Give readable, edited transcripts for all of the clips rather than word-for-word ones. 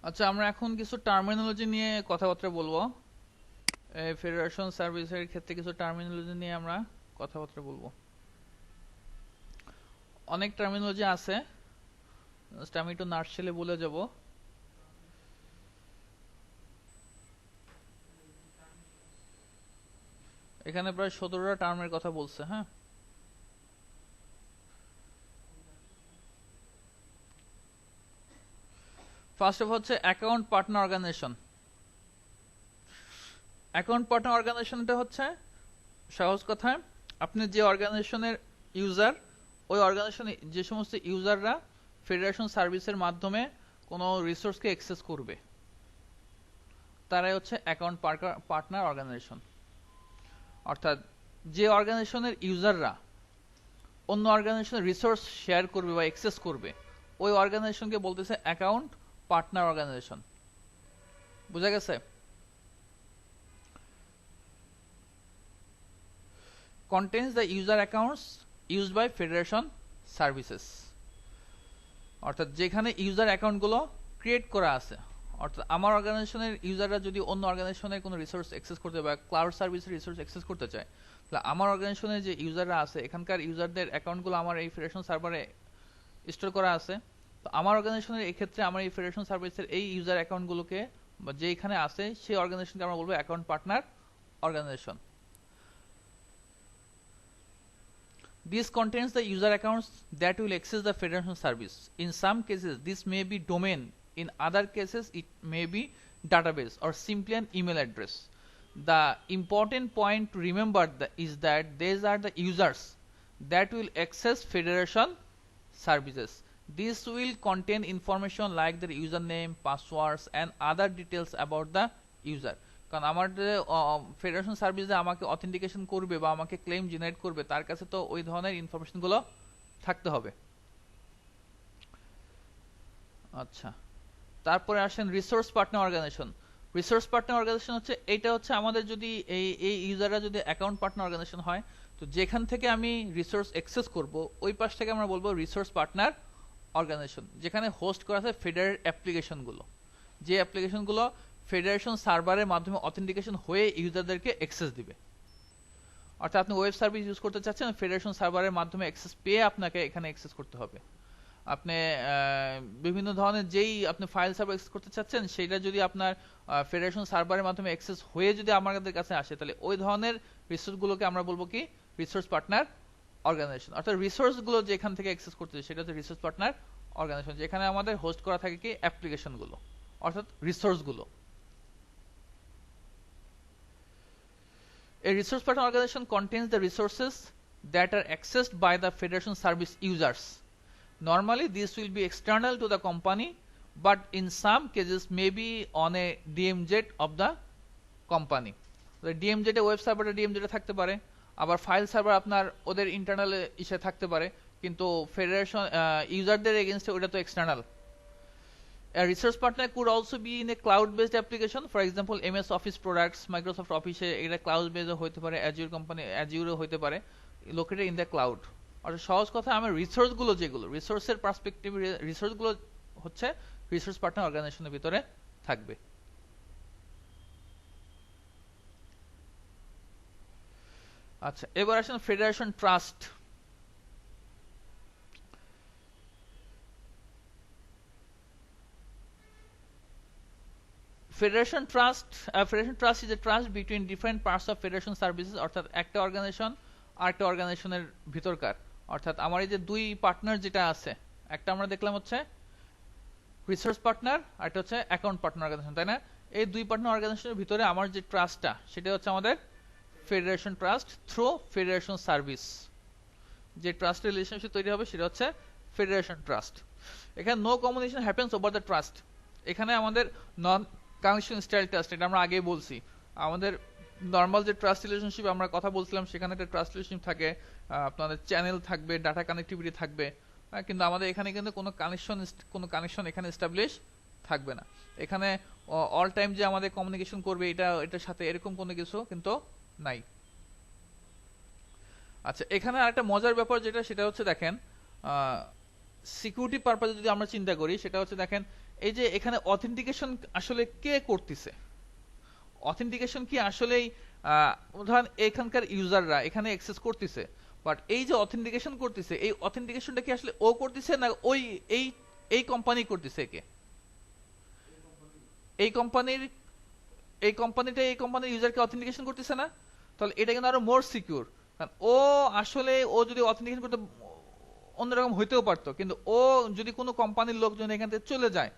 আচ্ছা, আমরা এখন কিছু টার্মিনোলজি নিয়ে কথাবার্তা বলবো। ফেডারেশন সার্ভিসের ক্ষেত্রে কিছু টার্মিনোলজি নিয়ে আমরা কথাবার্তা বলবো। অনেক টার্মিনোলজি আছে, জাস্ট আমি একটু নার্সেলে বলে যাব। এখানে প্রায় 17টা টার্মের কথা বলছে। হ্যাঁ, ফার্স্ট অফ হচ্ছে account partner organization. Account partner অর্গানাইজেশনটা হচ্ছে সহজ কথায় আপনি যে অর্গানাইজেশনের ইউজার, ওই অর্গানাইজেশনে যে সমস্ত ইউজাররা ফেডারেশন সার্ভিসের মাধ্যমে কোনো রিসোর্সকে অ্যাক্সেস করবে, তারাই হচ্ছে অ্যাকাউন্ট পার্টনার অর্গানাইজেশন। অর্থাৎ যে অর্গানাইজেশনের ইউজাররা অন্য অর্গানাইজেশনের রিসোর্স শেয়ার করবে বা অ্যাক্সেস করবে, ওই অর্গানাইজেশনকে বলতেছে অ্যাকাউন্ট পার্টনার অর্গানাইজেশন। বুঝা গেছে? Contains the user accounts used by federation services. অর্থাৎ যেখানে ইউজার অ্যাকাউন্টগুলো ক্রিয়েট করা আছে, অর্থাৎ আমার অর্গানাইজেশনের ইউজাররা যদি অন্য অর্গানাইজেশনের কোনো রিসোর্স অ্যাক্সেস করতে বা ক্লাউড সার্ভিসের রিসোর্স অ্যাক্সেস করতে চায়, তাহলে আমার অর্গানাইজেশনের যে ইউজাররা আছে, এখানকার ইউজারদের অ্যাকাউন্টগুলো আমার এই ফেডারেশন সার্ভারে স্টোর করা আছে। তো আমার অর্গানাইজেশনের এই ক্ষেত্রে আমার এই ফেডারেশন সার্ভিসের এই ইউজার অ্যাকাউন্টগুলোকে বা যে এখানে আছে সেই অর্গানাইজেশনকে আমরা বলবো account partner organization. This contains the user accounts that will access the federation service. In some cases, this may be domain. In other cases, it may be database or simply an email address. The important point to remember is that these are the users that will access federation services. This will contain information like their username, passwords, and other details about the user. কারণ আমার যে federation service যে আমাকে authentication করবে বা আমাকে claim generate করবে, তার কাছে তো ওই ধরনের ইনফরমেশনগুলো থাকতে হবে। আচ্ছা, তারপরে আসেন resource partner organization. Resource partner organization হচ্ছে এইটা হচ্ছে আমাদের যদি এই ইউজাররা যদি অ্যাকাউন্ট পার্টনার অর্গানাইজেশন হয়, তো যেখান থেকে আমি রিসোর্স অ্যাক্সেস করব ওই পাশ থেকে আমরা বলবো রিসোর্স পার্টনার অর্গানাইজেশন, যেখানে হোস্ট করা আছে ফেডারেল অ্যাপ্লিকেশনগুলো, যে অ্যাপ্লিকেশনগুলো ফেডারেশন সার্ভারের মাধ্যমে অথেন্টিকেশন হয়ে ইউজারদেরকে অ্যাক্সেস দিবে। অর্থাৎ আপনি ওয়েব সার্ভিস ইউজ করতে চাচ্ছেন, ফেডারেশন সার্ভারের মাধ্যমে অ্যাক্সেস পেয়ে আপনাকে এখানে অ্যাক্সেস করতে হবে। আপনি বিভিন্ন ধরনের যেই আপনি ফাইল সার্ভার অ্যাক্সেস করতে চাচ্ছেন, সেটা যদি আপনার ফেডারেশন সার্ভারের মাধ্যমে অ্যাক্সেস হয়ে যদি আমাদের কাছে আসে, তাহলে ওই ধরনের রিসোর্সগুলোকে আমরা বলবো কি রিসোর্স পার্টনার অর্গানাইজেশন। অর্থাৎ রিসোর্সগুলো যেখান থেকে অ্যাক্সেস করতে সেটা হচ্ছে রিসোর্স পার্টনার অর্গানাইজেশন, যেখানে আমাদের হোস্ট করা থাকে কি অ্যাপ্লিকেশনগুলো, অর্থাৎ রিসোর্সগুলো। A resource partner organization contains the resources that are accessed by the Federation service users. Normally, this will be external to the company, but in some cases may be on a DMZ of the company. DMZ A web সার্ভারে DMZ থাকতে পারে, আবার file server আপনার ওদের internal ইসে থাকতে পারে, কিন্তু ফেডারেশন ইউজারদের এগেইনস্টে ওটা তো external. A resource partner could also be in a cloud-based application. For example, MS Office products, Microsoft Office এটা cloud-based হতে পারে, Azure কোম্পানি Azure হতে পারে, located in the cloud. আর সহজ কথা, আমার রিসোর্স গুলো যেগুলো রিসোর্সের পার্সপেক্টিভ, রিসোর্স গুলো হচ্ছে রিসোর্স পার্টনার অর্গানাইজেশনের ভিতরে থাকবে। আচ্ছা, এবার আসেন federation trust. Federation trust is a trust between different parts of federation services, অর্থাৎ একটা অর্গানাইজেশন আর একটা অর্গানাইজেশনের ভিতরকার, অর্থাৎ আমার এই যে দুই পার্টনার যেটা আছে, একটা আমরা দেখলাম হচ্ছে রিসোর্স পার্টনার আর একটা হচ্ছে অ্যাকাউন্ট পার্টনার অর্গানাইজেশন, তাই না? এই দুই পার্টনার অর্গানাইজেশনের ভিতরে আমার যে ট্রাস্টটা, সেটা হচ্ছে আমাদের federation trust through federation service. যে ট্রাস্ট রিলেশনশিপ তৈরি হবে সেটা হচ্ছে ফেডারেশন ট্রাস্ট। এখানে no communication happens over the trust. এখানে আমাদের নন কানেকশন স্টাইল ট্রাস্ট, এটা আমরা আগেই বলছি। আমাদের নর্মাল যে ট্রাস্ট রিলেশনশিপ আমরা কথা বলছিলাম, সেখানে একটা ট্রাস্ট রিলেশনশিপ থাকে, আপনাদের চ্যানেল থাকবে, ডাটা কানেক্টিভিটি থাকবে, কিন্তু আমাদের এখানে কিন্তু কোনো কানেকশন এখানে এস্টাবলিশ থাকবে না। এখানে অল টাইম যে আমাদের কমিউনিকেশন করবে এটার সাথে এরকম কোনো কিছু কিন্তু নাই। আচ্ছা, এখানে আরেকটা মজার ব্যাপার যেটা, সেটা হচ্ছে দেখেন সিকিউরিটি পারপাসে যদি আমরা চিন্তা করি, সেটা হচ্ছে দেখেন এই যে এখানে অথেন্টিকেশন আসলে কে করতেছে, অথেন্টিকেশন কি আসলেই ধরেন এখানকার ইউজাররা এখানে অ্যাক্সেস করতেছে, বাট এই যে অথেন্টিকেশন করতেছে, এই অথেন্টিকেশনটা কি আসলে ও করতেছে না ওই এই এই কোম্পানি করতেছে? কে এই কোম্পানির, এই কোম্পানিটা এই কোম্পানির ইউজারকে অথেন্টিকেশন করতেছে না? তাহলে এটা কিন্তু আরো মোর সিকিউর। কারণ ও আসলে ও যদি অথেন্টিকেশন করতে অন্যরকম হইতেও পারতো, কিন্তু ও যদি কোনো কোম্পানির লোকজন এখান থেকে চলে যায়,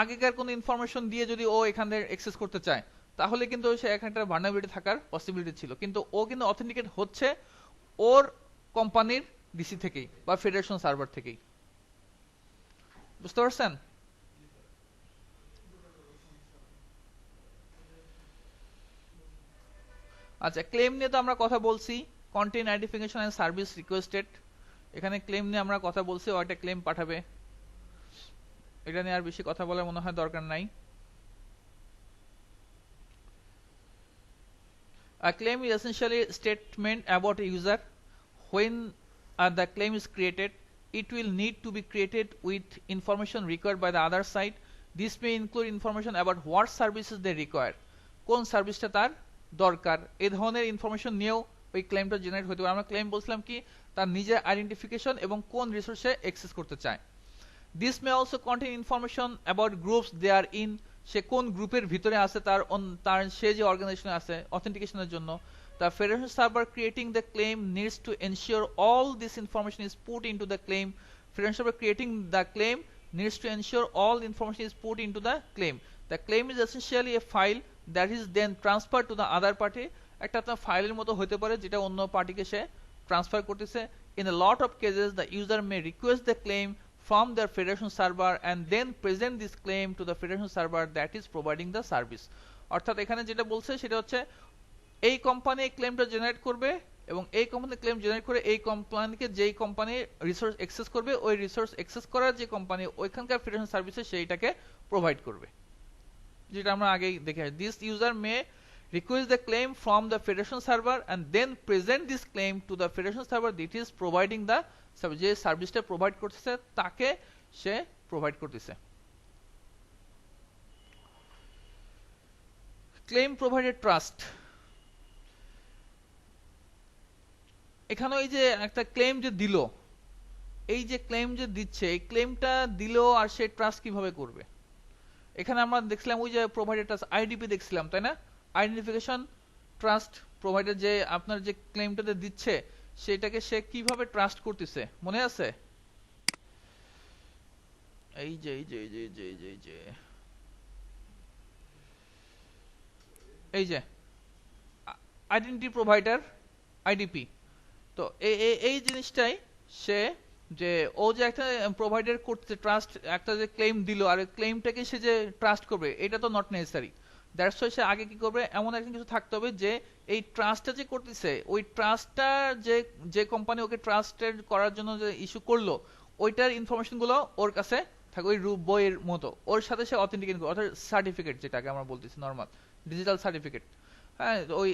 আগেকার কোনো ইনফরমেশন দিয়ে যদি ও এখান থেকে অ্যাক্সেস করতে চায়, তাহলে কিন্তু সে এখানে একটা ভালনারেবিলিটি থাকার পসিবিলিটি ছিল। কিন্তু ও কিন্তু অথেন্টিকেট হচ্ছে ওর কোম্পানির ডিসি থেকেই বা ফেডারেশন সার্ভার থেকেই। বুঝতে পারছেন? আচ্ছা, ক্লেম নিয়ে তো আমরা কথা বলছি, content identification and service requested. এখানে ক্লেম নিয়ে আমরা কথা বলছি, ও একটা ক্লেম পাঠাবে, এটা নিয়ে আর বেশি কথা বলার মনে হয় দরকার নাই। A claim is essentially a statement about a user. When the claim is created, it will need to be created with information required by the other side. This may include information about what services they require, কোন সার্ভিসটা তার দরকার, এই ধরনের information নিয়েও ওই ক্লেমটা generate হতে পারে। আমরা ক্লেম বলছিলাম কি, তার নিজের আইডেন্টিফিকেশন এবং কোন রিসোর্সে অ্যাক্সেস করতে চায়। This may also contain information about groups they are in, সে কোন গ্রুপের ভিতরে আছে, তার সে যে অর্গানাইজেশনে আছে অথেন্টিকেশনের জন্য। The federation server creating the claim needs to ensure all this information is put into the claim. Federation server creating the claim needs to ensure all information is put into the claim. The claim is essentially a file that is then transferred to the other party. একটা আপনার ফাইলের মতো হতে পারে যেটা অন্য পার্টিকে সে transfer করতেছে। In a lot of cases, the user may request the claim from their federation server and then present this claim to the federation server that is providing the service. অর্থাৎ এখানে যেটা বলছে সেটা হচ্ছে এই কোম্পানি এই ক্লেমটা generate করবে এবং এই কোম্পানি ক্লেম জেনারেট করে এই কোম্পানিকে যেই কোম্পানি রিসোর্স অ্যাক্সেস করবে, ওই রিসোর্স অ্যাক্সেস করার যে কোম্পানি ওইখানকার ফেডারেশন সার্ভিসে সেইটাকে প্রোভাইড করবে, যেটা আমরা আগেই দেখে। This user May request the claim from the federation server and then present this claim to the federation server that is providing the service, যে সার্ভিসটা প্রোভাইড করতেছে তাকে সে প্রোভাইড করতেছে। ক্লেম প্রোভাইডেড ট্রাস্ট, এখানে এই যে একটা ক্লেম যে দিল, এই যে ক্লেম যে দিচ্ছে, এই ক্লেমটা দিল আর সে ট্রাস্ট কিভাবে করবে? এখানে আমরা দেখছিলাম ওই যে প্রোভাইডেড ট্রাস্ট আইডিপি দেখছিলাম, তাই না? আইডেন্টিফিকেশন ট্রাস্ট প্রোভাইডার যে আপনার যে ক্লেমটাতে দিচ্ছে সেটাকে সে কিভাবে ট্রাস্ট করতেছে মনে আছে? এই যে এই যে এই যে এই যে এই যে এই যে এই যে আইডেন্টিটি প্রোভাইডার আইডিপি। তো এই জিনিসটাই সে যে ও যে একটা প্রোভাইডার করতে ট্রাস্ট, একটা যে ক্লেম দিল আর ক্লেমটাকে সে যে ট্রাস্ট করবে, এটা তো নট নেসেসারি। দ্যাটস ওয়াই সে আগে কি করবে, এমন একটা কিছু থাকতে হবে যে এই ট্রাস্টটা যে করতেছে, ওই ট্রাস্টটা যে যে কোম্পানি ওকে ট্রাস্টেড করার জন্য যে ইস্যু করলো, ওইটার ইনফরমেশন গুলো ওর কাছে থাকে, ওই রূপ বইয়ের মতো। ওর সাথে সে অথেন্টিকেট করবে, অর্থাৎ সার্টিফিকেট, যেটাকে আমরা বলতেছি নর্মাল ডিজিটাল সার্টিফিকেট। হ্যাঁ, ওই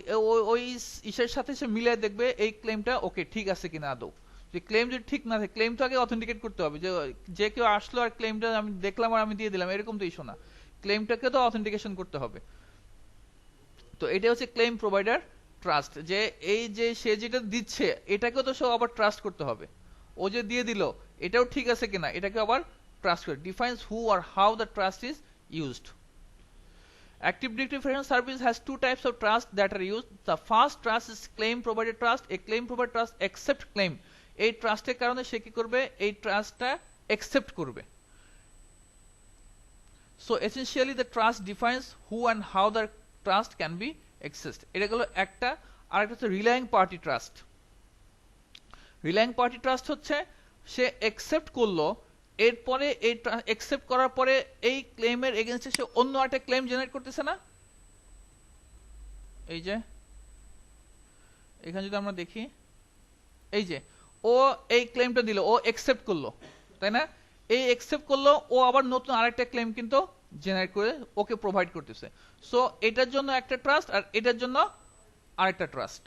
ওই ইসের সাথে সে মিলে দেখবে এই ক্লেমটা ওকে ঠিক আছে কিনা আদৌ। যে ক্লেম যদি ঠিক না থাকে, ক্লেম তো আগে অথেন্টিকেট করতে হবে, যে যে কেউ আসলো আর ক্লেমটা আমি দেখলাম আর আমি দিয়ে দিলাম, এরকম তো ইস্যু না, ক্লেমটাকে তো অথেন্টিকেশন করতে হবে। তো এটা হচ্ছে ক্লেম প্রোভাইডার ট্রাস্ট, যে এই যে সে যেটা দিচ্ছে এটাকেও তো সব আবার ট্রাস্ট করতে হবে, ও যে দিয়ে দিল এটাও ঠিক আছে কিনা এটাকে আবার ট্রাস্ট করে। ডিফাইন্স হু আর how the trust is used. Active Directory Federation Service has two types of trust that are used. The first trust is claim provided trust. A claim provided trust accept claim. এই ট্রাস্টের কারণে সে কি করবে, এই ট্রাস্টটা accept করবে। So essentially the trust defines who and how the trust can be accessed. এটা গেল একটা। আর একটা হচ্ছে relying party trust. Relying party trust হচ্ছে সে অ্যাকসেপ্ট করলো, এরপরে এই অ্যাকসেপ্ট করার পরে এই ক্লেমের এগেইনস্টে সে অন্য একটা ক্লেম জেনারেট করতেছে না। এই যে এখানে যদি আমরা দেখি, এই যে ও এই ক্লেমটা দিল, ও অ্যাকসেপ্ট করলো, তাই না? এই অ্যাকসেপ্ট করলো, ও আবার নতুন আরেকটা ক্লেম কিন্তু জেনারেট করে ওকে প্রোভাইড করতেছে। সো এটার জন্য একটা ট্রাস্ট আর এটার জন্য আরেকটা ট্রাস্ট।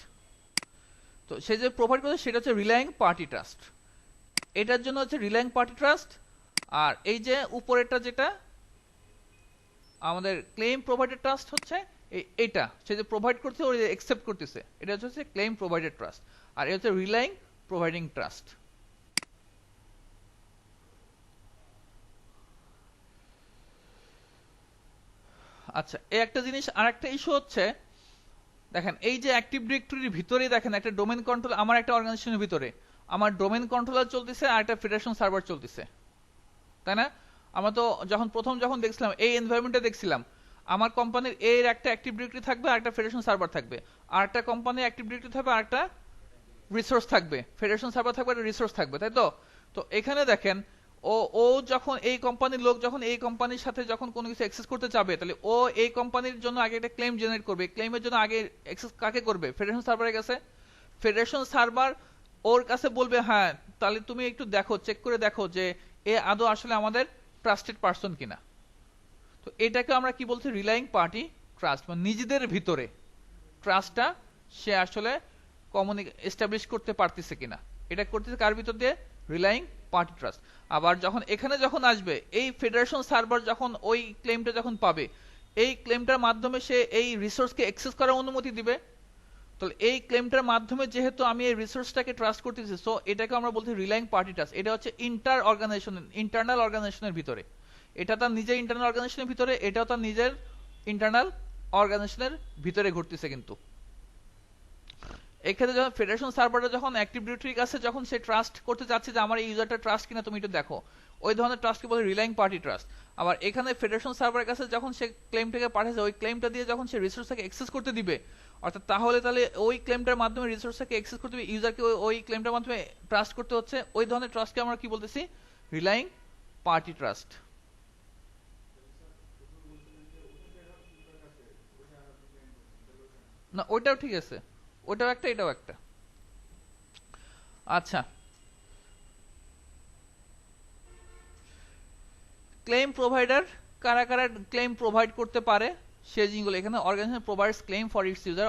তো সে যে প্রোভাইড করছে সেটা হচ্ছে রিলাইং পার্টি ট্রাস্ট। এটার জন্য হচ্ছে রিলাইং পার্টি ট্রাস্ট। আর এই যে উপরেরটা যেটা আমাদের ক্লেম প্রোভাইডার ট্রাস্ট হচ্ছে এইটা সে যে প্রোভাইড করছে ওই অ্যাকসেপ্ট করতেছে, এটা হচ্ছে ক্লেম প্রোভাইডার ট্রাস্ট। আর এটা হচ্ছে রিলাইং প্রোভাইডিং ট্রাস্ট। আচ্ছা, এই একটা জিনিস। আর একটা ইস্যু হচ্ছে দেখেন এই যে অ্যাক্টিভ ডিরেক্টরির ভিতরে দেখেন একটা ডোমেন কন্ট্রোল, আমার একটা অর্গানাইজেশনের ভিতরে আমার ডোমেন কন্ট্রোলার চলতেছে আর একটা ফেডারেশন সার্ভার চলতেছে, তাই না? আমরা তো যখন দেখছিলাম এই এনভায়রনমেন্টে দেখছিলাম আমার কোম্পানির এর একটা অ্যাক্টিভ ডিরেক্টরি থাকবে আর একটা ফেডারেশন সার্ভার থাকবে, আর একটা কোম্পানির অ্যাক্টিভ ডিরেক্টরি থাকবে আর একটা রিসোর্স থাকবে, ফেডারেশন সার্ভার থাকবে একটা রিসোর্স থাকবে, তাই তো? তো এখানে দেখেন ও ও যখন এই কোম্পানির লোক যখন এই কোম্পানির সাথে যখন কোনো কিছু অ্যাক্সেস করতে যাবে, তাহলে ও এই কোম্পানির জন্য আগে একটা ক্লেম জেনারেট করবে। ক্লেমের জন্য আগে অ্যাক্সেস কাকে করবে? ফেডারেশন সার্ভারের কাছে। ফেডারেশন সার্ভার ওর কাছে বলবে হ্যাঁ তাহলে তুমি একটু দেখো, চেক করে দেখো যে এ আদৌ আসলে আমাদের ট্রাস্টেড পারসন কিনা। তো এটাকে আমরা কি বলছি? রিলাইং পার্টি ট্রাস্ট, মানে নিজেদের ভিতরে ট্রাস্টটা সে আসলে এস্টাবলিশ করতে পারতেছে কিনা, এটা করতেছে কার ভিতর দিয়ে? Relying party trust. আবার যখন এখানে যখন আসবে এই ফেডারেশন সার্ভার যখন ওই ক্লেমটা যখন পাবে, এই ক্লেমটার মাধ্যমে সে এই রিসোর্সকে অ্যাক্সেস করার অনুমতি দিবে। তাহলে এই ক্লেমটার মাধ্যমে যেহেতু আমি এই রিসোর্সটাকে ট্রাস্ট করতেছি, সো এটাকে আমরা বলছি রিলাইং পার্টি ট্রাস্ট। এটা হচ্ছে ইন্টারনাল অর্গানাইজেশনের ভিতরে, এটা তার নিজের ইন্টারনাল অর্গানাইজেশনের ভিতরে, এটাও তার নিজের ইন্টারনাল অর্গানাইজেশনের ভিতরে ঘটতেছে। কিন্তু এক্ষেত্রে যখন ফেডারেশন সার্ভারটা যখন অ্যাক্টিভ ডিরেক্টরির কাছে যখন সে ট্রাস্ট করতে চাচ্ছে যে আমার এই ইউজারটা ট্রাস্ট কিনা তুমি একটু দেখো, ওই ধরনের ট্রাস্টকে বলে রিলাইং পার্টি ট্রাস্ট। আবার এখানে ফেডারেশন সার্ভারের কাছে যখন সে ক্লেমটাকে পাঠাচ্ছে, ওই ক্লেমটা দিয়ে যখন সে রিসোর্সটাকে অ্যাক্সেস করতে দিবে, অর্থাৎ তাহলে ওই ক্লেমটার মাধ্যমে রিসোর্সটাকে অ্যাক্সেস করতে দিবে, ইউজারকে ওই ক্লেমটার মাধ্যমে ট্রাস্ট করতে হচ্ছে, ওই ধরনের ট্রাস্টকে আমরা কি বলতেছি? Relying party trust. না ওইটাও ঠিক আছে, ওটাও একটা এটাও একটা। আচ্ছা, ক্লেম প্রোভাইডার কারা কারা ক্লেম প্রোভাইড করতে পারে সে জিনিসগুলো এখানে। Organization provides claim for its user.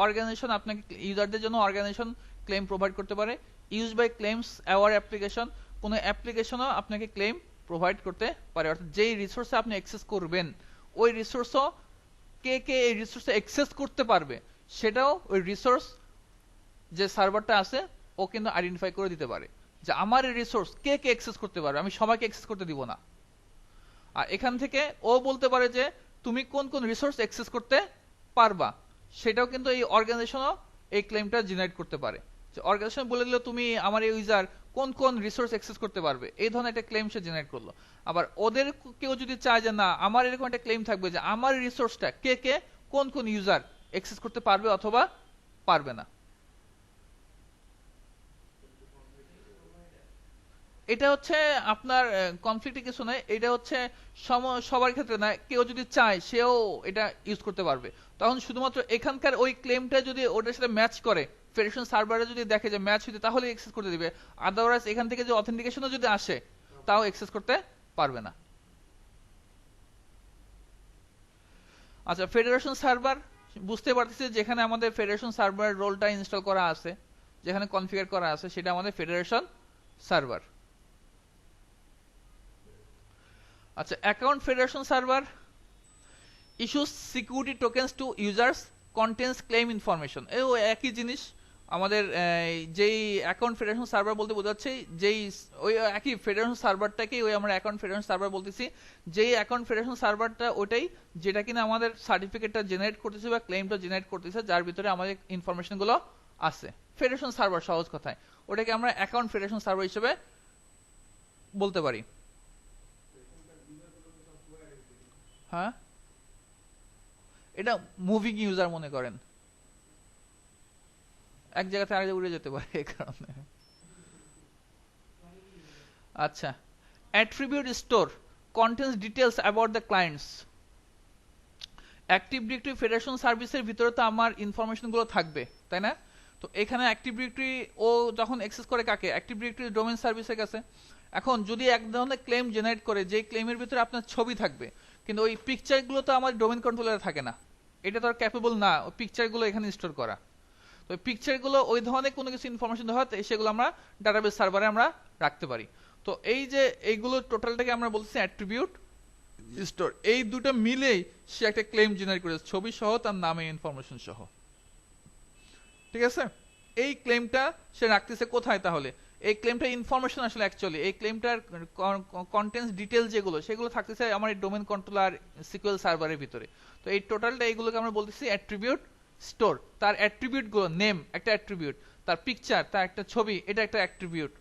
Organization আপনাকে ইউজারদের জন্য অর্গানাইজেশন ক্লেম প্রোভাইড করতে পারে। Use by claims aware application, কোনো অ্যাপ্লিকেশনও আপনাকে ক্লেম প্রোভাইড করতে পারে, অর্থাৎ যেই রিসোর্সে আপনি অ্যাক্সেস করবেন ওই রিসোর্সও কে কে এই রিসোর্সে অ্যাক্সেস করতে পারবে সেটাও ওই রিসোর্স যে সার্ভারটা আছে ও কিন্তু আইডেন্টিফাই করে দিতে পারে যে আমার এই রিসোর্স কে কে অ্যাক্সেস করতে পারবে, আমি সবাইকে অ্যাক্সেস করতে দিব না। আর এখান থেকে ও বলতে পারে যে তুমি কোন কোন রিসোর্স অ্যাক্সেস করতে পারবা, সেটাও কিন্তু এই অর্গানাইজেশনও এই ক্লেমটা জেনারেট করতে পারে। যে অর্গানাইজেশন বলে দিল তুমি আমার এই ইউজার কোন কোন রিসোর্স অ্যাক্সেস করতে পারবে, এই ধরনের একটা ক্লেম সে জেনারেট করলো। আবার ওদের কেউ যদি চায় যে না আমার এরকম একটা ক্লেম থাকবে যে আমার রিসোর্সটা কে কে কোন কোন ইউজার অ্যাক্সেস করতে পারবে অথবা পারবে না, এটা হচ্ছে আপনার কনফ্লিক্টে কিছু নাই। এটা হচ্ছে সবার ক্ষেত্রে না, কেউ যদি চায় সেও এটা ইউজ করতে পারবে। তখন শুধুমাত্র এখানকার ওই ক্লেমটা যদি ওটার সাথে ম্যাচ করে, ফেডারেশন সার্ভারে যদি দেখে যে ম্যাচ হইতে, তাহলে অ্যাক্সেস করতে দিবে। আদারওয়াইজ এখান থেকে যে অথেন্টিকেশনও যদি আসে তাও অ্যাক্সেস করতে পারবে না। আচ্ছা, ফেডারেশন সার্ভার বুঝতে পারতেছি যেখানে আমাদের ফেডারেশন সার্ভার রোলটা ইনস্টল করা আছে, যেখানে কনফিগার করা আছে সেটা আমাদের ফেডারেশন সার্ভার। আচ্ছা, account federation server issues security tokens to users contains claim information. এও একই জিনিস আমাদের যেই অ্যাকাউন্ট ফেডারেশন সার্ভার বলতে বোঝাচ্ছে যেই ওই একই ফেডারেশন সার্ভারটাকেই ওই আমরা অ্যাকাউন্ট ফেডারেশন সার্ভার বলতেছি। যেই অ্যাকাউন্ট ফেডারেশন সার্ভারটা ওটাই যেটা কিনা আমাদের সার্টিফিকেটটা জেনারেট করতেছে বা ক্লেমটা জেনারেট করতেছে, যার ভিতরে আমাদের ইনফরমেশনগুলো আছে। ফেডারেশন সার্ভার সহজ কথায় ওটাকে আমরা অ্যাকাউন্ট ফেডারেশন সার্ভার হিসেবে বলতে পারি। হ্যাঁ, এটা মুভিং ইউজার মনে করেন, এক জায়গা থেকে আরেক জায়গায় উড়ে যেতে পারে এই কারণে। আচ্ছা, attribute store contents details about the clients. Active directory federation সার্ভিসের ভিতরে তো আমার ইনফরমেশনগুলো থাকবে, তাই না? তো এখানে অ্যাক্টিভ ডিরেক্টরি ও যখন অ্যাক্সেস করে কাকে? অ্যাক্টিভ ডিরেক্টরি ডোমেইন সার্ভিসের কাছে। এখন যদি এক ধরনের ক্লেম জেনারেট করে, যে ক্লেমের ভিতরে আপনার ছবি থাকবে, কিন্তু ওই পিকচারগুলো তো আমার ডোমেইন কন্ট্রোলারে থাকে না, এটা তো আর ক্যাপেবল না ওই পিকচারগুলো এখানে স্টোর করা। তো পিকচার গুলো ওই ধরনের কোনো কিছু ইনফরমেশন দেওয়া হয় সেগুলো আমরা ডাটাবেস সার্ভারে আমরা রাখতে পারি। তো এই যে এইগুলো টোটালটাকে আমরা বলছি অ্যাট্রিবিউট স্টোর, এই দুটো মিলেই সে একটা ক্লেম জেনারেট করেছে, ছবি সহ তার নামে ইনফরমেশন সহ। ঠিক আছে, এই ক্লেমটা সে রাখতেছে কোথায়? তাহলে এই ক্লেমটা ইনফরমেশন আসলে অ্যাকচুয়ালি এই ক্লেমটার কন্টেন্টস ডিটেইল যেগুলো সেগুলো থাকতেছে আমার এই ডোমেন কন্ট্রোলার সিকিউএল সার্ভারের ভিতরে। তো এই টোটালটা এইগুলোকে আমরা বলতেছি অ্যাট্রিবিউট স্টোর। তার অ্যাট্রিবিউট গুলো, নেম একটা অ্যাট্রিবিউট, তার পিকচার, তার একটা ছবি, এটা একটা অ্যাট্রিবিউট।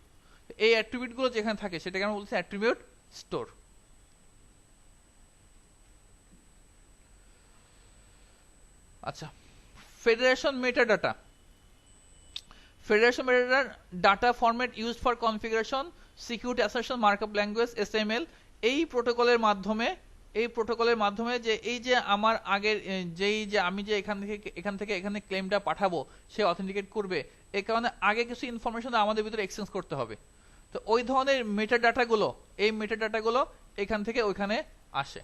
এই অ্যাট্রিবিউট গুলো যেখানে থাকে সেটাকে আমরা বলছি অ্যাট্রিবিউট স্টোর। আচ্ছা, federation metadata. Federation metadata data format used for configuration, security assertion, markup language, SML। এই প্রোটোকলের মাধ্যমে যে এই যে আমার আগের যেই যে আমি যে এখান থেকে এখানে ক্লেমটা পাঠাবো সে অথেন্টিকেট করবে, এই কারণে আগে কিছু ইনফরমেশন আমাদের ভিতরে এক্সচেঞ্জ করতে হবে। তো ওই ধরনের মেটাডাটাগুলো, এই মেটাডাটাগুলো এখান থেকে ওইখানে আসে।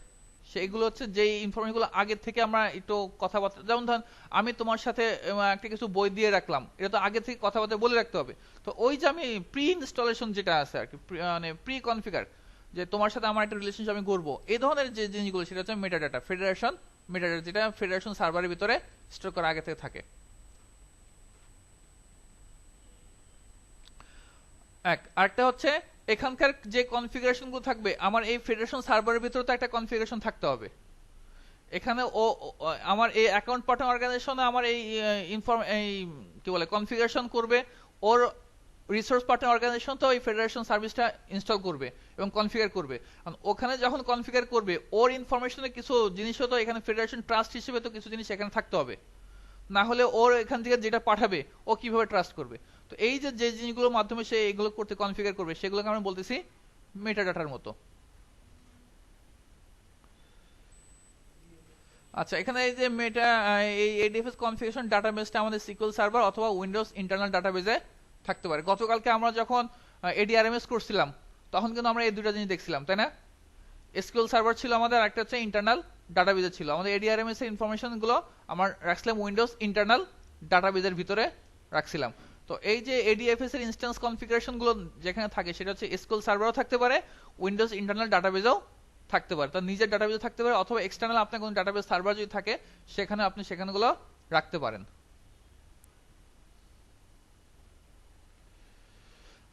সেইগুলো হচ্ছে যে ইনফরমেশনগুলো আগের থেকে আমরা একটু কথাবার্তা, যেমন ধরেন আমি তোমার সাথে একটা কিছু বই দিয়ে রাখলাম, এটা তো আগে থেকে কথাবার্তা বলে রাখতে হবে। তো ওই যে আমি প্রি ইনস্টলেশন যেটা আছে আর কি, মানে প্রি কনফিগার, যে তোমার সাথে আমার একটা রিলেশনশিপ আমি করবো, এই ধরনের যে জিনিসগুলো সেটা হচ্ছে মেটাডাটা, ফেডারেশন মেটাডাটা, যেটা ফেডারেশন সার্ভারের ভিতরে স্টোর করা আগে থেকে থাকে। আরেকটা হচ্ছে এখানকার যে কনফিগারেশন গুলো থাকবে আমার এই ফেডারেশন সার্ভারের ভিতরে তো একটা কনফিগারেশন থাকতে হবে। এখানে ও আমার এই অ্যাকাউন্ট পার্টনার অর্গানাইজেশনে আমার এই এই কি বলে কনফিগারেশন করবে, ওর রিসোর্স পার্টনার অর্গানাইজেশন তো এই ফেডারেশন সার্ভিসটা ইনস্টল করবে এবং কনফিগার করবে। ওখানে যখন কনফিগার করবে ওর ইনফরমেশনে কিছু জিনিসও তো এখানে ফেডারেশন ট্রাস্ট হিসেবে তো কিছু জিনিস এখানে থাকতে হবে, না হলে ওর এখান থেকে যেটা পাঠাবে ও কিভাবে ট্রাস্ট করবে? তো এই যে যে জিনিসগুলোর মাধ্যমে সে এগুলো করতে কনফিগার করবে সেগুলোকে আমরা বলতেছি মেটাডাটার মতো। আচ্ছা, এখানে এই যে এই এডিএফএস কনফিগারেশন ডাটাবেসটা আমাদের সিকিউএল সার্ভার অথবা উইন্ডোজ ইন্টারনাল ডাটাবেসে থাকতে পারে। গতকালকে আমরা যখন এডিআরএমএস করছিলাম তখন কিন্তু আমরা এই দুটো জিনিস দেখছিলাম, তাই না? এসকিউএল সার্ভার ছিল আমাদের, একটা হচ্ছে ইন্টারনাল ডাটাবেসে ছিল আমাদের। এডিআরএমএস এর ইনফরমেশনগুলো আমরা রাখছিলাম উইন্ডোজ ইন্টারনাল ডাটাবেসের ভিতরে রাখছিলাম। তো এই যে এডিএফএস এর ইনস্ট্যান্স কনফিগারেশন গুলো যেখানে থাকে সেটা হচ্ছে এসকিউএল সার্ভারও থাকতে পারে, উইন্ডোজ ইন্টারনাল ডাটাবেসেও থাকতে পারে, তার নিজের ডাটাবেসে থাকতে পারে, অথবা এক্সটার্নাল আপনার কোনো ডাটাবেস সার্ভার যদি থাকে সেখানে আপনি সেখানেগুলো রাখতে পারেন।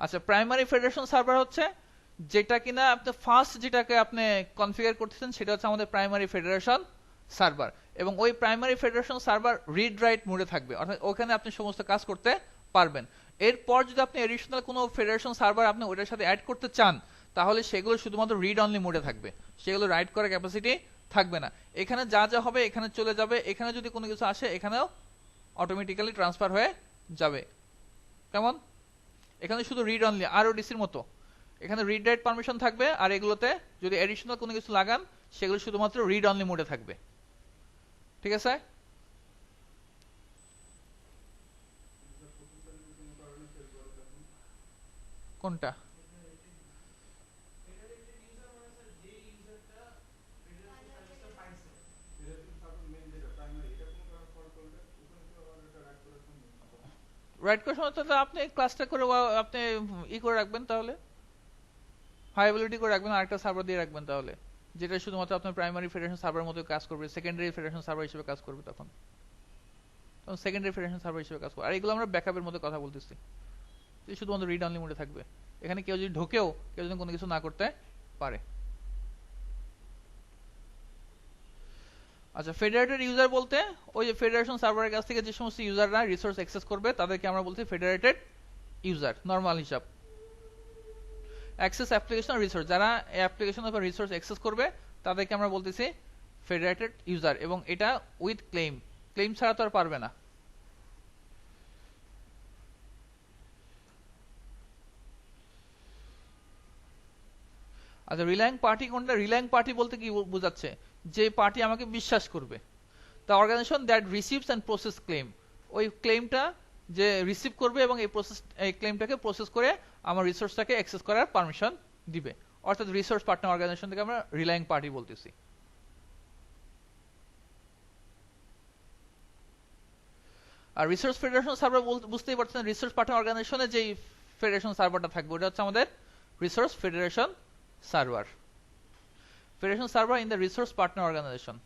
আচ্ছা, প্রাইমারি ফেডারেশন সার্ভার হচ্ছে যেটা কিনা আপনি ফার্স্ট যেটাকে আপনি কনফিগার করতেছেন সেটা হচ্ছে আমাদের প্রাইমারি ফেডারেশন সার্ভার, এবং ওই primary federation server read write মোডে থাকবে, অর্থাৎ ওখানে আপনি সমস্ত কাজ করতে পারবেন। এরপর যদি আপনি এডিশনাল কোনো ফেডারেশন সার্ভার আপনি ওটার সাথে অ্যাড করতে চান তাহলে সেগুলো শুধুমাত্র রিড অনলি মোডে থাকবে, সেগুলো রাইট করার ক্যাপাসিটি থাকবে না। এখানে যা যা হবে এখানে চলে যাবে, এখানে যদি কোনো কিছু আসে এখানেও অটোমেটিক্যালি ট্রান্সফার হয়ে যাবে। কেমন? এখানে শুধু রিড অনলি, আরওডিসির মতো এখানে রিড রাইট পারমিশন থাকবে, আর এগুলোতে যদি এডিশনাল কোনো কিছু লাগান সেগুলো শুধুমাত্র রিড অনলি মোডে থাকবে। ঠিক আছে? কোনটা? রাইট করার সময় তো আপনি ক্লাসটা করে আপনি করে রাখবেন, তাহলে হাই অ্যাবিলিটি করে রাখবেন, আরেকটা সার্ভার দিয়ে রাখবেন তাহলে, যেটা শুধুমাত্র আপনার প্রাইমারি ফেডারেশন সার্ভার মতো কাজ করবে, সেকেন্ডারি ফেডারেশন সার্ভার হিসেবে কাজ করবে, তখন সেকেন্ডারি ফেডারেশন সার্ভার হিসেবে কাজ করবে। আর এগুলো আমরা ব্যাকআপের মতো কথা বলতেছি, শুধুমাত্র রিড অনলি মোডে থাকবে, এখানে কেউ যদি ঢোকেও কেউ যদি কোনো কিছু না করতে পারে। আচ্ছা, ফেডারেটেড ইউজার বলতে ওই যে ফেডারেশন সার্ভারের কাছ থেকে যে সমস্ত ইউজাররা রিসোর্স অ্যাক্সেস করবে তাদেরকে আমরা বলছি ফেডারেটেড ইউজার, নরমাল হিসাব। অ্যাক্সেস অ্যাপ্লিকেশন রিসোর্স, যারা অ্যাপ্লিকেশন অথবা রিসোর্স অ্যাক্সেস করবে তাদেরকে আমরা বলতেছি ফেডারেটেড ইউজার, এবং এটা উইথ ক্লেম, ক্লেম ছাড়া তো আর পারবে না। আচ্ছা, রিলাইং পার্টি কোনটা? রিলাইং পার্টি বলতে কি বোঝাচ্ছে? যে পার্টি আমাকে বিশ্বাস করবে, the organization that receives and process claim, ওই ক্লেমটা যে রিসিভ করবে এবং এই ক্লেমটাকে প্রসেস করে আমার রিসোর্সটাকে অ্যাক্সেস করার পারমিশন দিবে, অর্থাৎ রিসোর্স পার্টনার অর্গানাইজেশন থেকে আমরা রিলাইং পার্টি বলতেছি। আর রিসোর্স ফেডারেশন সার্ভার বুঝতেই পারছেন, রিসোর্স পার্টনার অর্গানাইজেশনে যেই ফেডারেশন সার্ভারটা থাকবে ওটা হচ্ছে আমাদের resource federation server. Federation server in the resource partner organization.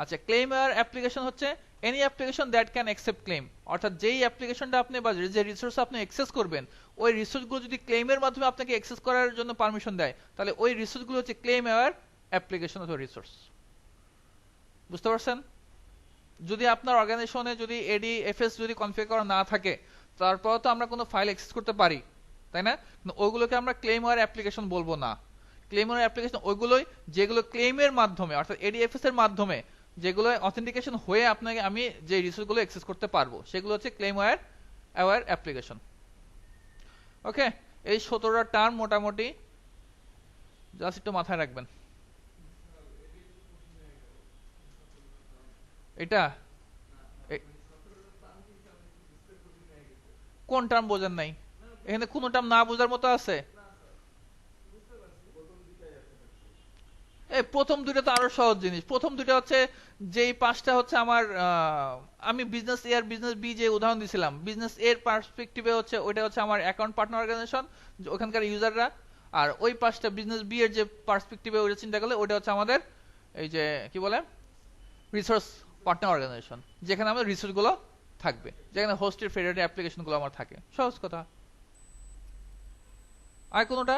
আচ্ছা, ক্লেমার অ্যাপ্লিকেশন হচ্ছে any application that can accept claim, অর্থাৎ যেই অ্যাপ্লিকেশনটা আপনি বা যে রিসোর্স আপনি অ্যাক্সেস করবেন ওই রিসোর্সগুলো যদি ক্লেমের মাধ্যমে আপনাকে অ্যাক্সেস করার জন্য পারমিশন দেয় তাহলে ওই রিসোর্সগুলো হচ্ছে ক্লেম অ্যাওয়ার অ্যাপ্লিকেশন অথবা রিসোর্স। বুঝতে পারছেন? যদি আপনার অর্গানাইজেশনে যদি এডিএফএস যদি কনফিগার করা না থাকে তারপর তো আমরা কোনো ফাইল অ্যাক্সেস করতে পারি, তাই না? কিন্তু ওইগুলোকে আমরা ক্লেম অ্যাওয়ার অ্যাপ্লিকেশন বলবো না। ক্লেম অ্যাওয়ার অ্যাপ্লিকেশন ওইগুলোই যেগুলো ক্লেমের মাধ্যমে অর্থাৎ এডিএফএস এর মাধ্যমে যেগুলো অথেন্টিকেশন হয়ে আপনাকে আমি যে রিসোর্সগুলো অ্যাক্সেস করতে পারবো সেগুলো হচ্ছে ক্লেম অ্যাওয়ার অ্যাপ্লিকেশন। ওকে, এই 17টা টার্ম মোটামুটি জাস্ট একটু মাথায় রাখবেন। এটা কোন টার্ম বোঝেন নাই? এখানে কোন টার্ম না বোঝার মতো আছে? এই প্রথম দুইটা তো আরো সহজ জিনিস। প্রথম দুইটা হচ্ছে যেই পাঁচটা হচ্ছে আমার আমি বিজনেস এ আর বিজনেস বি যে উদাহরণ দিছিলাম, বিজনেস এর পার্সপেক্টিভে হচ্ছে ওইটা হচ্ছে আমার অ্যাকাউন্ট পার্টনার অর্গানাইজেশন ওখানকার ইউজাররা, আর ওই পাঁচটা বিজনেস বি এর যে পার্সপেক্টিভে ওইটা চিন্তা করলে ওইটা হচ্ছে আমাদের এই যে কি বলে রিসোর্স পার্টনার অর্গানাইজেশন, যেখানে আমাদের রিসোর্স গুলো থাকবে, যেখানে হোস্টেড ফেডারেটেড অ্যাপ্লিকেশন গুলো আমার থাকে। সহজ কথা। আর কোনোটা